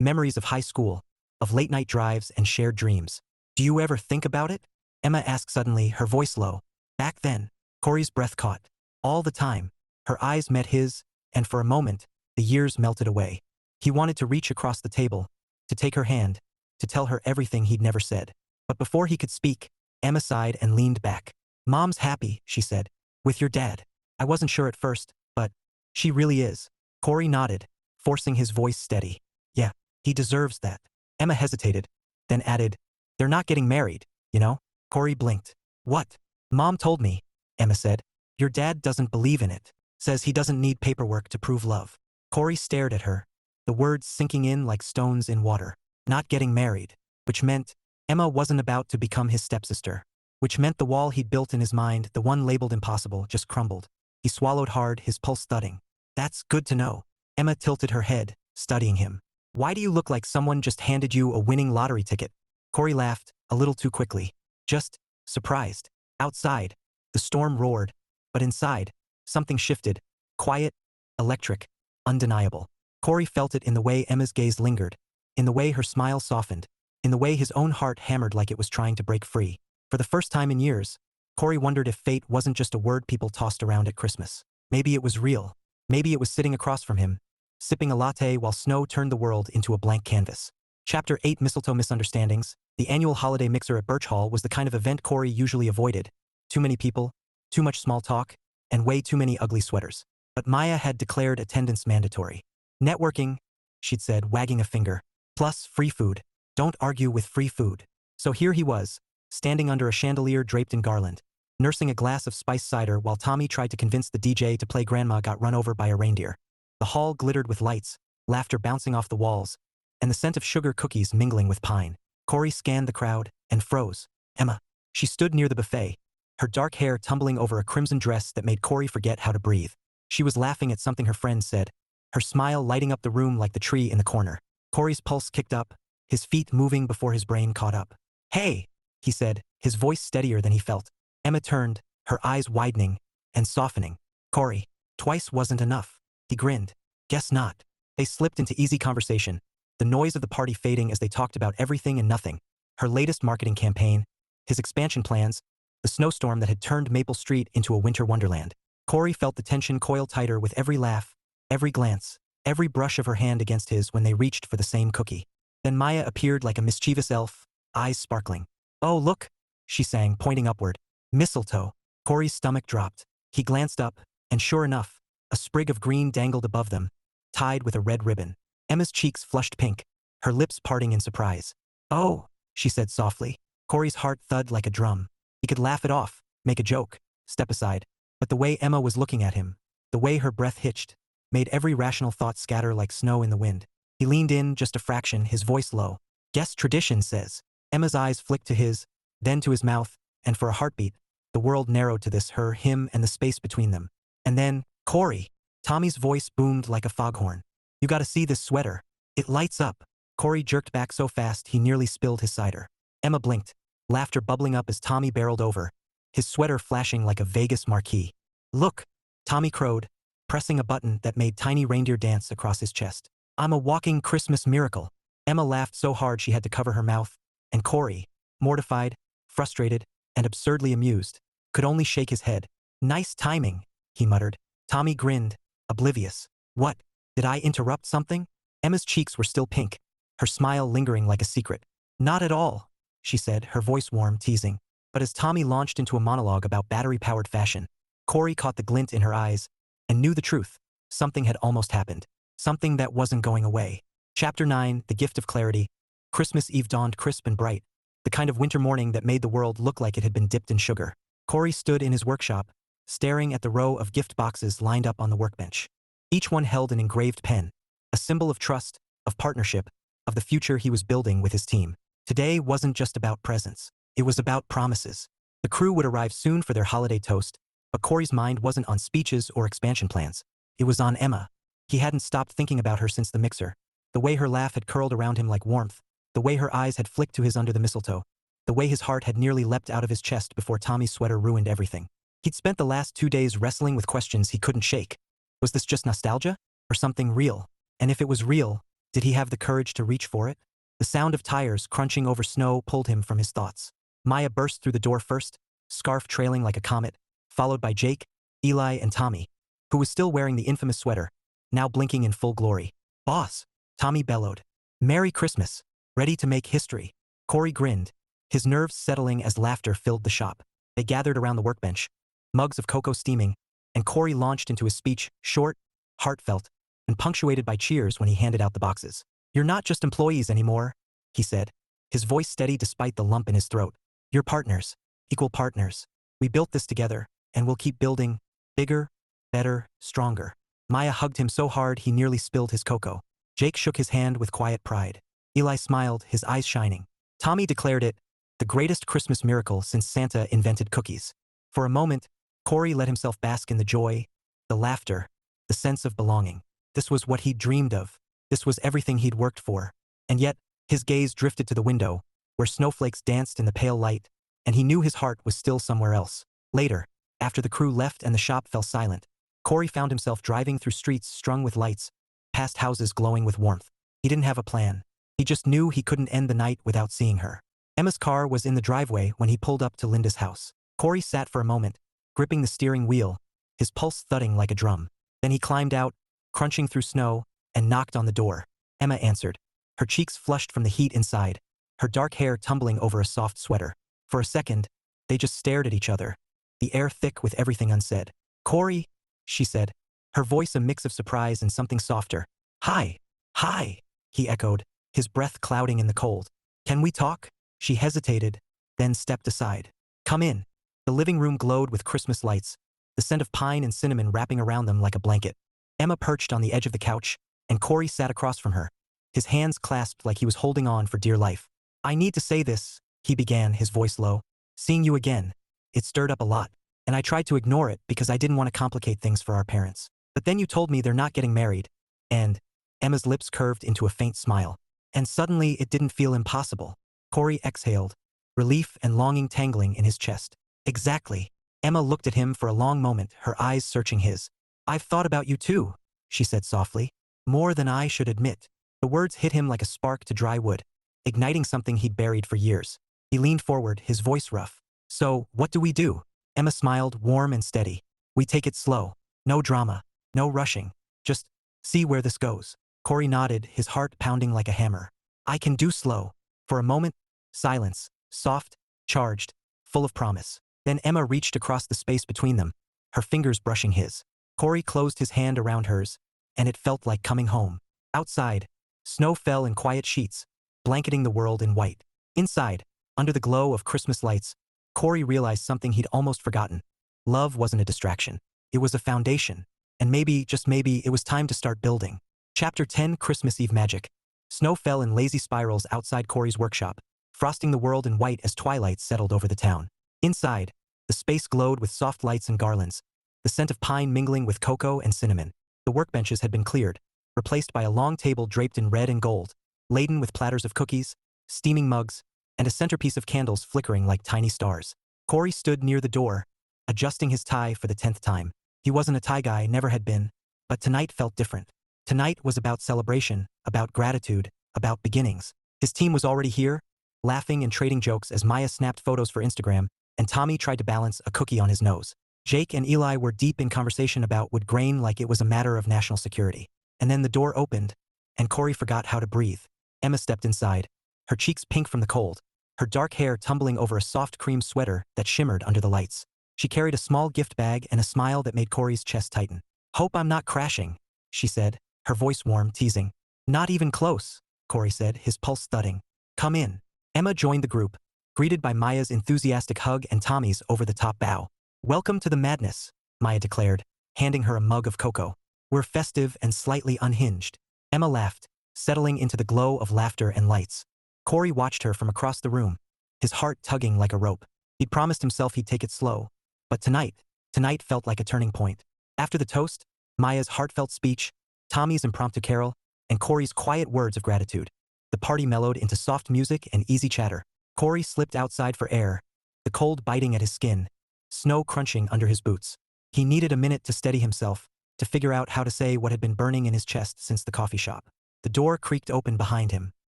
Memories of high school, of late-night drives and shared dreams. Do you ever think about it? Emma asked suddenly, her voice low. Back then, Corey's breath caught. All the time. Her eyes met his, and for a moment, the years melted away. He wanted to reach across the table, to take her hand, to tell her everything he'd never said. But before he could speak, Emma sighed and leaned back. Mom's happy, she said. With your dad. I wasn't sure at first, but she really is. Corey nodded, forcing his voice steady. Yeah, he deserves that. Emma hesitated, then added, they're not getting married, you know? Corey blinked. What? Mom told me, Emma said. Your dad doesn't believe in it. Says he doesn't need paperwork to prove love. Corey stared at her, the words sinking in like stones in water. Not getting married, which meant Emma wasn't about to become his stepsister, which meant the wall he'd built in his mind, the one labeled impossible, just crumbled. He swallowed hard, his pulse thudding. That's good to know. Emma tilted her head, studying him. Why do you look like someone just handed you a winning lottery ticket? Corey laughed, a little too quickly. Just surprised. Outside, the storm roared, But inside, something shifted. Quiet, electric, undeniable. Corey felt it in the way Emma's gaze lingered, in the way her smile softened, in the way his own heart hammered like it was trying to break free. For the first time in years, Corey wondered if fate wasn't just a word people tossed around at Christmas. Maybe it was real. Maybe it was sitting across from him, sipping a latte while snow turned the world into a blank canvas. Chapter 8 Mistletoe Misunderstandings. The annual holiday mixer at Birch Hall was the kind of event Corey usually avoided. Too many people, too much small talk, and way too many ugly sweaters. But Maya had declared attendance mandatory. Networking, she'd said, wagging a finger. Plus, free food. Don't argue with free food. So here he was, standing under a chandelier draped in garland, nursing a glass of spiced cider while Tommy tried to convince the DJ to play Grandma Got Run Over by a Reindeer. The hall glittered with lights, laughter bouncing off the walls, and the scent of sugar cookies mingling with pine. Corey scanned the crowd and froze. Emma. She stood near the buffet, her dark hair tumbling over a crimson dress that made Corey forget how to breathe. She was laughing at something her friend said, her smile lighting up the room like the tree in the corner. Corey's pulse kicked up, his feet moving before his brain caught up. Hey, he said, his voice steadier than he felt. Emma turned, her eyes widening and softening. Corey, twice wasn't enough. He grinned. Guess not. They slipped into easy conversation, the noise of the party fading as they talked about everything and nothing. Her latest marketing campaign, his expansion plans, the snowstorm that had turned Maple Street into a winter wonderland. Corey felt the tension coil tighter with every laugh, every glance, every brush of her hand against his when they reached for the same cookie. Then Maya appeared like a mischievous elf, eyes sparkling. Oh, look, she sang, pointing upward. Mistletoe. Corey's stomach dropped. He glanced up, and sure enough, a sprig of green dangled above them, tied with a red ribbon. Emma's cheeks flushed pink, her lips parting in surprise. Oh, she said softly. Corey's heart thudded like a drum. He could laugh it off, make a joke, step aside. But the way Emma was looking at him, the way her breath hitched, made every rational thought scatter like snow in the wind. He leaned in just a fraction, his voice low. Guess tradition says. Emma's eyes flicked to his, then to his mouth, and for a heartbeat, the world narrowed to this, her, him, and the space between them. And then, Corey. Tommy's voice boomed like a foghorn. You gotta see this sweater. It lights up. Corey jerked back so fast he nearly spilled his cider. Emma blinked, laughter bubbling up as Tommy barreled over, his sweater flashing like a Vegas marquee. Look, Tommy crowed, pressing a button that made tiny reindeer dance across his chest. I'm a walking Christmas miracle. Emma laughed so hard she had to cover her mouth, and Corey, mortified, frustrated, and absurdly amused, could only shake his head. Nice timing, he muttered. Tommy grinned, oblivious. What? Did I interrupt something? Emma's cheeks were still pink, her smile lingering like a secret. Not at all, she said, her voice warm, teasing. But as Tommy launched into a monologue about battery-powered fashion, Corey caught the glint in her eyes and knew the truth. Something had almost happened. Something that wasn't going away. Chapter 9, The Gift of Clarity. Christmas Eve dawned crisp and bright, the kind of winter morning that made the world look like it had been dipped in sugar. Corey stood in his workshop, staring at the row of gift boxes lined up on the workbench. Each one held an engraved pen, a symbol of trust, of partnership, of the future he was building with his team. Today wasn't just about presents. It was about promises. The crew would arrive soon for their holiday toast, but Corey's mind wasn't on speeches or expansion plans. It was on Emma. He hadn't stopped thinking about her since the mixer. The way her laugh had curled around him like warmth, the way her eyes had flicked to his under the mistletoe, the way his heart had nearly leapt out of his chest before Tommy's sweater ruined everything. He'd spent the last 2 days wrestling with questions he couldn't shake. Was this just nostalgia? Or something real? And if it was real, did he have the courage to reach for it? The sound of tires crunching over snow pulled him from his thoughts. Maya burst through the door first, scarf trailing like a comet, followed by Jake, Eli, and Tommy, who was still wearing the infamous sweater, now blinking in full glory. Boss, Tommy bellowed. Merry Christmas. Ready to make history. Corey grinned, his nerves settling as laughter filled the shop. They gathered around the workbench, mugs of cocoa steaming, and Corey launched into his speech, short, heartfelt, and punctuated by cheers when he handed out the boxes. You're not just employees anymore, he said, his voice steady despite the lump in his throat. You're partners, equal partners. We built this together, and we'll keep building, bigger, better, stronger. Maya hugged him so hard he nearly spilled his cocoa. Jake shook his hand with quiet pride. Eli smiled, his eyes shining. Tommy declared it the greatest Christmas miracle since Santa invented cookies. For a moment, Corey let himself bask in the joy, the laughter, the sense of belonging. This was what he'd dreamed of. This was everything he'd worked for. And yet, his gaze drifted to the window, where snowflakes danced in the pale light, and he knew his heart was still somewhere else. Later, After the crew left and the shop fell silent, Corey found himself driving through streets strung with lights, past houses glowing with warmth. He didn't have a plan. He just knew he couldn't end the night without seeing her. Emma's car was in the driveway when he pulled up to Linda's house. Corey sat for a moment, gripping the steering wheel, his pulse thudding like a drum. Then he climbed out, crunching through snow, and knocked on the door. Emma answered, her cheeks flushed from the heat inside, her dark hair tumbling over a soft sweater. For a second, they just stared at each other, the air thick with everything unsaid. "Corey," she said, her voice a mix of surprise and something softer. "Hi, hi," he echoed, his breath clouding in the cold. "Can we talk?" She hesitated, then stepped aside. "Come in." The living room glowed with Christmas lights, the scent of pine and cinnamon wrapping around them like a blanket. Emma perched on the edge of the couch, and Corey sat across from her, his hands clasped like he was holding on for dear life. "I need to say this," he began, his voice low. "Seeing you again, it stirred up a lot, and I tried to ignore it because I didn't want to complicate things for our parents. But then you told me they're not getting married, and—" Emma's lips curved into a faint smile. "And suddenly it didn't feel impossible." Corey exhaled, relief and longing tangling in his chest. "Exactly." Emma looked at him for a long moment, her eyes searching his. "I've thought about you too," she said softly. "More than I should admit." The words hit him like a spark to dry wood, igniting something he'd buried for years. He leaned forward, his voice rough. "So, what do we do?" Emma smiled, warm and steady. "We take it slow. No drama. No rushing. Just see where this goes." Corey nodded, his heart pounding like a hammer. "I can do slow." For a moment, silence, soft, charged, full of promise. Then Emma reached across the space between them, her fingers brushing his. Corey closed his hand around hers, and it felt like coming home. Outside, snow fell in quiet sheets, blanketing the world in white. Inside, under the glow of Christmas lights, Corey realized something he'd almost forgotten. Love wasn't a distraction. It was a foundation. And maybe, just maybe, it was time to start building. Chapter 10: Christmas Eve Magic. Snow fell in lazy spirals outside Corey's workshop, frosting the world in white as twilight settled over the town. Inside, the space glowed with soft lights and garlands, the scent of pine mingling with cocoa and cinnamon. The workbenches had been cleared, replaced by a long table draped in red and gold, laden with platters of cookies, steaming mugs, and a centerpiece of candles flickering like tiny stars. Corey stood near the door, adjusting his tie for the 10th time. He wasn't a tie guy, never had been, but tonight felt different. Tonight was about celebration, about gratitude, about beginnings. His team was already here, laughing and trading jokes as Maya snapped photos for Instagram, and Tommy tried to balance a cookie on his nose. Jake and Eli were deep in conversation about wood grain like it was a matter of national security. And then the door opened, and Corey forgot how to breathe. Emma stepped inside, her cheeks pink from the cold, her dark hair tumbling over a soft cream sweater that shimmered under the lights. She carried a small gift bag and a smile that made Corey's chest tighten. "Hope I'm not crashing," she said, her voice warm, teasing. "Not even close," Corey said, his pulse thudding. "Come in." Emma joined the group, greeted by Maya's enthusiastic hug and Tommy's over-the-top bow. "Welcome to the madness," Maya declared, handing her a mug of cocoa. "We're festive and slightly unhinged." Emma laughed, settling into the glow of laughter and lights. Corey watched her from across the room, his heart tugging like a rope. He'd promised himself he'd take it slow. But tonight felt like a turning point. After the toast, Maya's heartfelt speech, Tommy's impromptu carol, and Corey's quiet words of gratitude, the party mellowed into soft music and easy chatter. Corey slipped outside for air, the cold biting at his skin, snow crunching under his boots. He needed a minute to steady himself, to figure out how to say what had been burning in his chest since the coffee shop. The door creaked open behind him.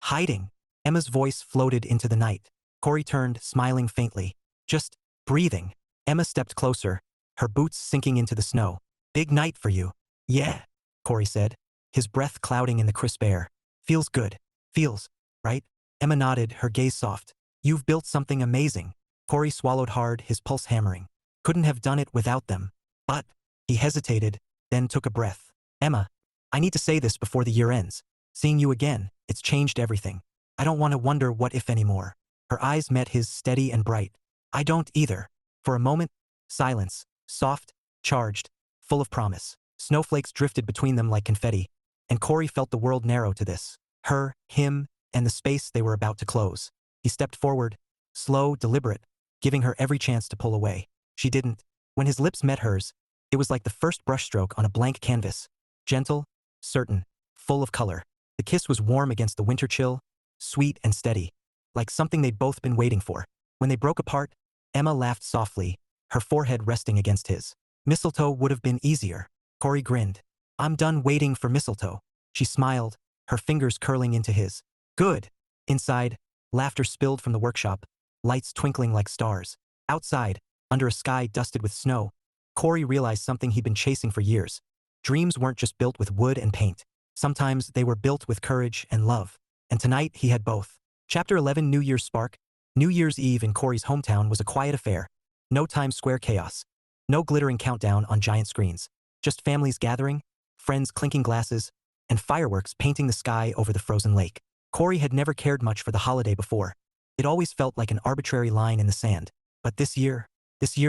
"Hiding." Emma's voice floated into the night. Corey turned, smiling faintly. "Just breathing." Emma stepped closer, her boots sinking into the snow. "Big night for you." "Yeah," Corey said, his breath clouding in the crisp air. "Feels good. Feels, right?" Emma nodded, her gaze soft. "You've built something amazing." Corey swallowed hard, his pulse hammering. "Couldn't have done it without them." "But—" he hesitated, then took a breath. "Emma, I need to say this before the year ends. Seeing you again, it's changed everything. I don't want to wonder what if anymore." Her eyes met his, steady and bright. "I don't either." For a moment, silence, soft, charged, full of promise. Snowflakes drifted between them like confetti, and Corey felt the world narrow to this. Her, him, and the space they were about to close. He stepped forward, slow, deliberate, giving her every chance to pull away. She didn't. When his lips met hers, it was like the first brushstroke on a blank canvas. Gentle, certain, full of color. The kiss was warm against the winter chill, sweet and steady, like something they'd both been waiting for. When they broke apart, Emma laughed softly, her forehead resting against his. Mistletoe would have been easier. Corey grinned. I'm done waiting for mistletoe. She smiled, her fingers curling into his. Good. Inside, laughter spilled from the workshop, lights twinkling like stars. Outside, under a sky dusted with snow, Corey realized something he'd been chasing for years. Dreams weren't just built with wood and paint. Sometimes they were built with courage and love. And tonight he had both. Chapter 11 New Year's Spark. New Year's Eve in Corey's hometown was a quiet affair. No Times Square chaos. No glittering countdown on giant screens. Just families gathering, friends clinking glasses, and fireworks painting the sky over the frozen lake. Corey had never cared much for the holiday before. It always felt like an arbitrary line in the sand. But this year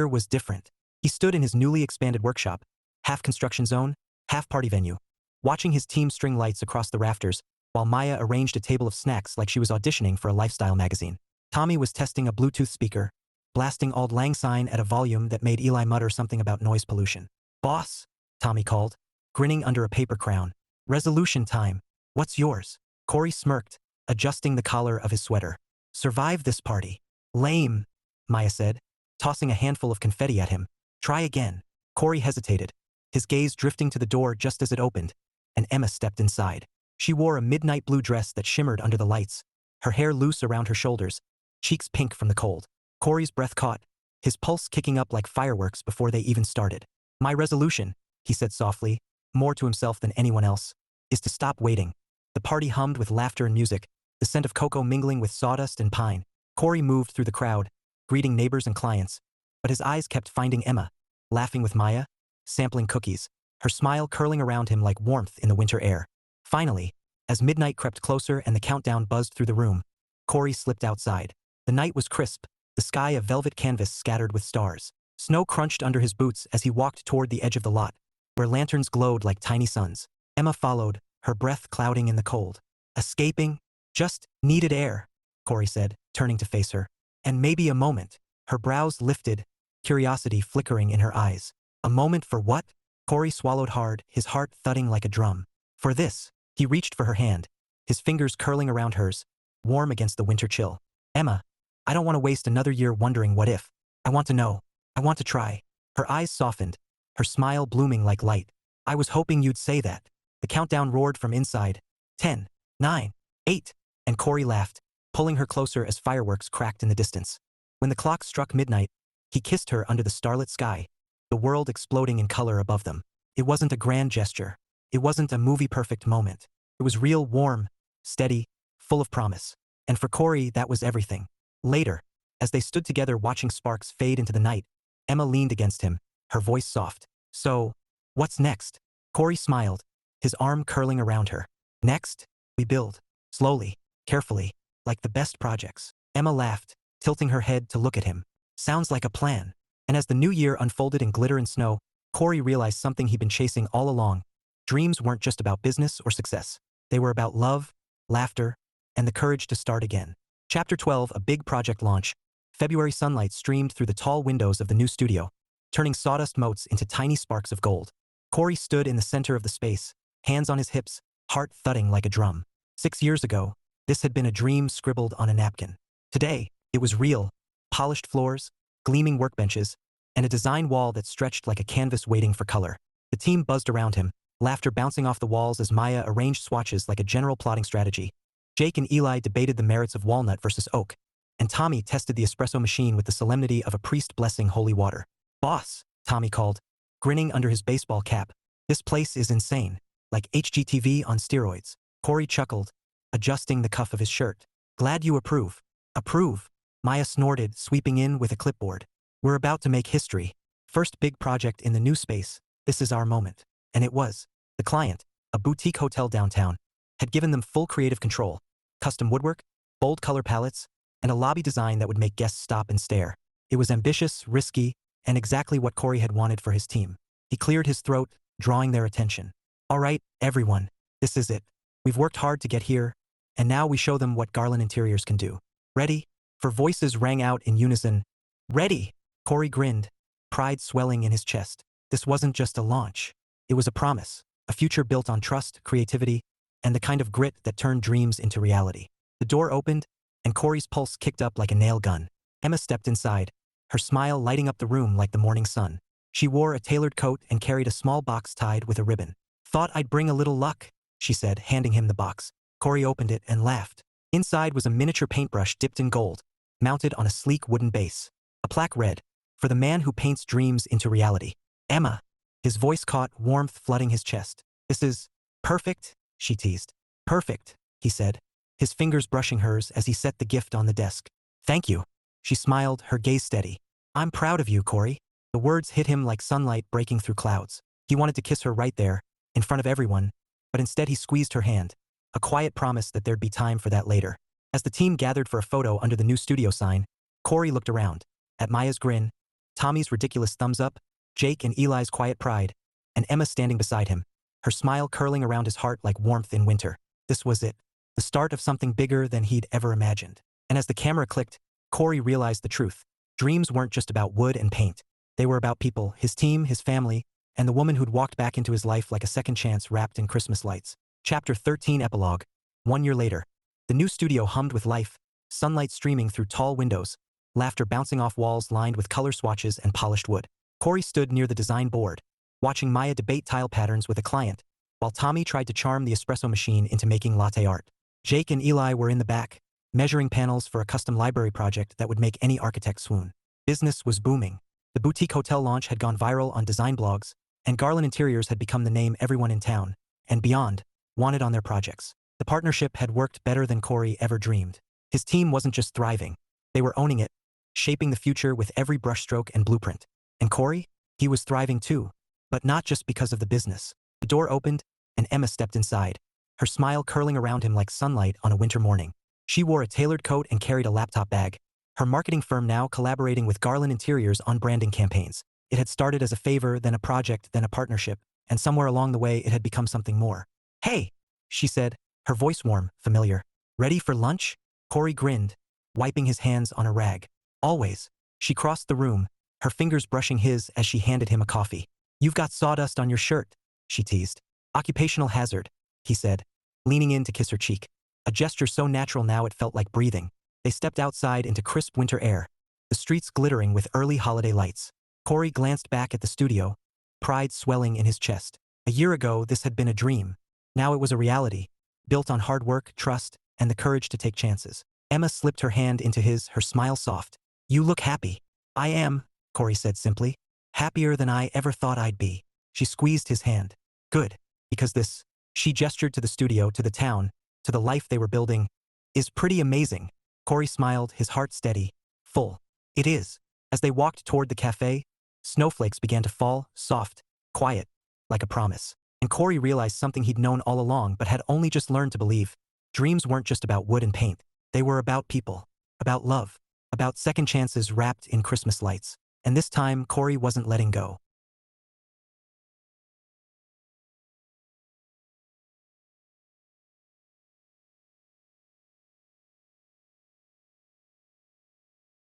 was different. He stood in his newly expanded workshop, half construction zone, half party venue, watching his team string lights across the rafters, while Maya arranged a table of snacks like she was auditioning for a lifestyle magazine. Tommy was testing a Bluetooth speaker, blasting Auld Lang Syne at a volume that made Eli mutter something about noise pollution. Boss, Tommy called, grinning under a paper crown. Resolution time. What's yours? Corey smirked, adjusting the collar of his sweater. Survive this party. Lame, Maya said, tossing a handful of confetti at him. Try again. Corey hesitated, his gaze drifting to the door just as it opened, and Emma stepped inside. She wore a midnight blue dress that shimmered under the lights, her hair loose around her shoulders, cheeks pink from the cold. Corey's breath caught, his pulse kicking up like fireworks before they even started. My resolution, he said softly, more to himself than anyone else, is to stop waiting. The party hummed with laughter and music, the scent of cocoa mingling with sawdust and pine. Corey moved through the crowd, greeting neighbors and clients, but his eyes kept finding Emma, laughing with Maya, sampling cookies, her smile curling around him like warmth in the winter air. Finally, as midnight crept closer and the countdown buzzed through the room, Corey slipped outside. The night was crisp, the sky a velvet canvas scattered with stars. Snow crunched under his boots as he walked toward the edge of the lot, where lanterns glowed like tiny suns. Emma followed, her breath clouding in the cold. Escaping? Just needed air, Corey said, turning to face her. And maybe a moment. Her brows lifted, curiosity flickering in her eyes. A moment for what? Corey swallowed hard, his heart thudding like a drum. For this. He reached for her hand, his fingers curling around hers, warm against the winter chill. Emma, I don't want to waste another year wondering what if. I want to know. I want to try. Her eyes softened, her smile blooming like light. I was hoping you'd say that. The countdown roared from inside. 10, 9, 8, and Corey laughed, pulling her closer as fireworks cracked in the distance. When the clock struck midnight, he kissed her under the starlit sky, the world exploding in color above them. It wasn't a grand gesture. It wasn't a movie-perfect moment. It was real, warm, steady, full of promise. And for Corey, that was everything. Later, as they stood together watching sparks fade into the night, Emma leaned against him, her voice soft. So, what's next? Corey smiled, his arm curling around her. Next, we build. Slowly, carefully, like the best projects. Emma laughed, tilting her head to look at him. Sounds like a plan. And as the new year unfolded in glitter and snow, Corey realized something he'd been chasing all along. Dreams weren't just about business or success. They were about love, laughter, and the courage to start again. Chapter 12, a big project launch. February sunlight streamed through the tall windows of the new studio, turning sawdust motes into tiny sparks of gold. Corey stood in the center of the space, hands on his hips, heart thudding like a drum. 6 years ago, this had been a dream scribbled on a napkin. Today, it was real. Polished floors, gleaming workbenches, and a design wall that stretched like a canvas waiting for color. The team buzzed around him, laughter bouncing off the walls as Maya arranged swatches like a general plotting strategy. Jake and Eli debated the merits of walnut versus oak, and Tommy tested the espresso machine with the solemnity of a priest blessing holy water. Boss, Tommy called, grinning under his baseball cap. This place is insane, like HGTV on steroids. Corey chuckled, adjusting the cuff of his shirt. Glad you approve. Approve, Maya snorted, sweeping in with a clipboard. We're about to make history. First big project in the new space. This is our moment. And it was. The client, a boutique hotel downtown, had given them full creative control. Custom woodwork, bold color palettes, and a lobby design that would make guests stop and stare. It was ambitious, risky, and exactly what Corey had wanted for his team. He cleared his throat, drawing their attention. All right, everyone, this is it. We've worked hard to get here, and now we show them what Garland Interiors can do. Ready? For voices rang out in unison. Ready! Corey grinned, pride swelling in his chest. This wasn't just a launch. It was a promise, a future built on trust, creativity, and the kind of grit that turned dreams into reality. The door opened, and Corey's pulse kicked up like a nail gun. Emma stepped inside, her smile lighting up the room like the morning sun. She wore a tailored coat and carried a small box tied with a ribbon. "Thought I'd bring a little luck," she said, handing him the box. Corey opened it and laughed. Inside was a miniature paintbrush dipped in gold, mounted on a sleek wooden base. A plaque read, "For the man who paints dreams into reality. Emma." His voice caught warmth flooding his chest. "This is perfect," she teased. "Perfect," he said, his fingers brushing hers as he set the gift on the desk. "Thank you." She smiled, her gaze steady. "I'm proud of you, Corey." The words hit him like sunlight breaking through clouds. He wanted to kiss her right there, in front of everyone, but instead he squeezed her hand, a quiet promise that there'd be time for that later. As the team gathered for a photo under the new studio sign, Corey looked around, at Maya's grin, Tommy's ridiculous thumbs up, Jake and Eli's quiet pride, and Emma standing beside him, her smile curling around his heart like warmth in winter. This was it, the start of something bigger than he'd ever imagined. And as the camera clicked, Corey realized the truth. Dreams weren't just about wood and paint. They were about people, his team, his family, and the woman who'd walked back into his life like a second chance wrapped in Christmas lights. Chapter 13 Epilogue. 1 year later. The new studio hummed with life, sunlight streaming through tall windows, laughter bouncing off walls lined with color swatches and polished wood. Corey stood near the design board, watching Maya debate tile patterns with a client, while Tommy tried to charm the espresso machine into making latte art. Jake and Eli were in the back, measuring panels for a custom library project that would make any architect swoon. Business was booming. The boutique hotel launch had gone viral on design blogs, and Garland Interiors had become the name everyone in town, and beyond, wanted on their projects. The partnership had worked better than Corey ever dreamed. His team wasn't just thriving, they were owning it, shaping the future with every brushstroke and blueprint. And Corey? He was thriving too, but not just because of the business. The door opened, and Emma stepped inside, her smile curling around him like sunlight on a winter morning. She wore a tailored coat and carried a laptop bag, her marketing firm now collaborating with Garland Interiors on branding campaigns. It had started as a favor, then a project, then a partnership, and somewhere along the way it had become something more. "Hey," she said, her voice warm, familiar. "Ready for lunch?" Corey grinned, wiping his hands on a rag. "Always." She crossed the room, her fingers brushing his as she handed him a coffee. "You've got sawdust on your shirt," she teased. "Occupational hazard," he said, leaning in to kiss her cheek. A gesture so natural now it felt like breathing. They stepped outside into crisp winter air, the streets glittering with early holiday lights. Corey glanced back at the studio, pride swelling in his chest. A year ago, this had been a dream. Now it was a reality, built on hard work, trust, and the courage to take chances. Emma slipped her hand into his, her smile soft. "You look happy." "I am," Corey said simply. "Happier than I ever thought I'd be." She squeezed his hand. "Good, because this," she gestured to the studio, to the town, to the life they were building, "is pretty amazing." Corey smiled, his heart steady, full. "It is." As they walked toward the cafe, snowflakes began to fall, soft, quiet, like a promise. And Corey realized something he'd known all along but had only just learned to believe. Dreams weren't just about wood and paint. They were about people, about love, about second chances wrapped in Christmas lights. And this time, Corey wasn't letting go.